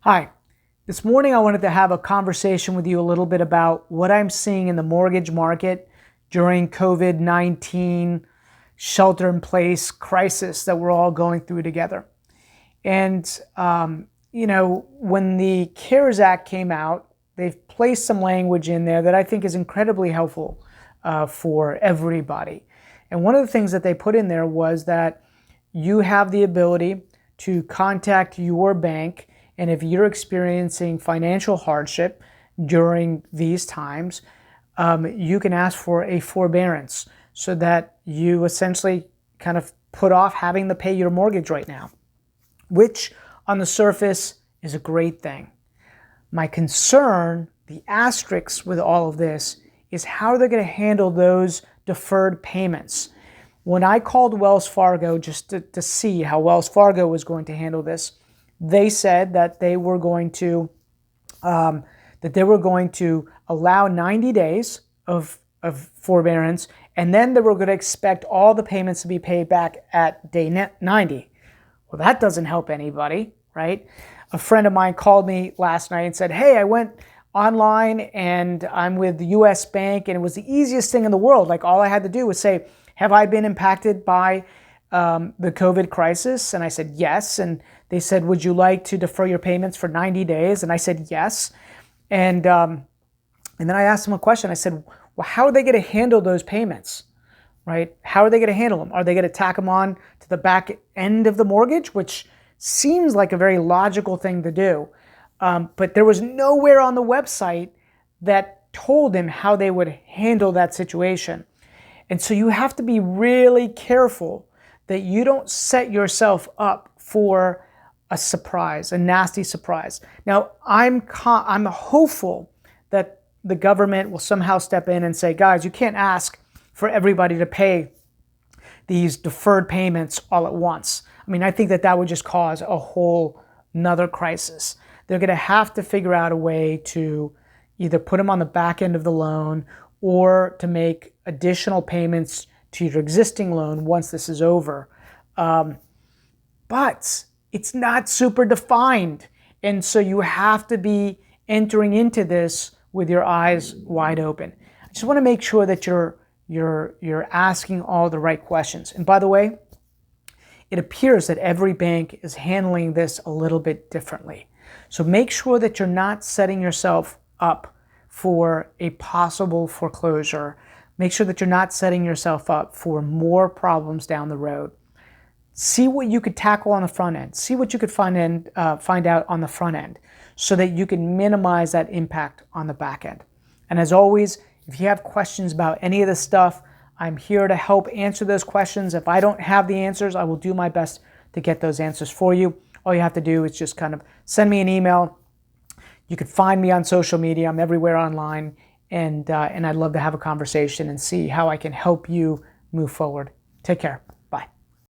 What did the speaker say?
Hi. This morning I wanted to have a conversation with you a little bit about what I'm seeing in the mortgage market during COVID-19 shelter-in-place crisis that we're all going through together. And, when the CARES Act came out, they've placed some language in there that I think is incredibly helpful for everybody. And one of the things that they put in there was that you have the ability to contact your bank, and if you're experiencing financial hardship during these times, you can ask for a forbearance so that you essentially kind of put off having to pay your mortgage right now, which on the surface is a great thing. My concern, the asterisks with all of this, is how they're going to handle those deferred payments. When I called Wells Fargo just to see how Wells Fargo was going to handle this, they said that they were going to allow 90 days of forbearance, and then they were going to expect all the payments to be paid back at day 90. Well, that doesn't help anybody, right? A friend of mine called me last night and said, hey, I went online and I'm with the US Bank, and it was the easiest thing in the world. Like, all I had to do was say, have I been impacted by the COVID crisis? And I said, yes. And they said, would you like to defer your payments for 90 days? And I said, yes. And then I asked them a question. I said, well, how are they going to handle those payments, right? How are they going to handle them? Are they going to tack them on to the back end of the mortgage, which seems like a very logical thing to do. But there was nowhere on the website that told them how they would handle that situation. And so you have to be really careful that you don't set yourself up for a surprise, a nasty surprise. Now, I'm hopeful that the government will somehow step in and say, guys, you can't ask for everybody to pay these deferred payments all at once. I mean, I think that would just cause a whole nother crisis. They're going to have to figure out a way to either put them on the back end of the loan or to make additional payments to your existing loan once this is over. But it's not super defined. And so you have to be entering into this with your eyes wide open. I just want to make sure that you're asking all the right questions. And by the way, it appears that every bank is handling this a little bit differently. So make sure that you're not setting yourself up for a possible foreclosure. Make sure that you're not setting yourself up for more problems down the road. See what you could tackle on the front end. See what you could find out on the front end so that you can minimize that impact on the back end. And as always, if you have questions about any of this stuff, I'm here to help answer those questions. If I don't have the answers, I will do my best to get those answers for you. All you have to do is just kind of send me an email. You can find me on social media. I'm everywhere online. And I'd love to have a conversation and see how I can help you move forward. Take care.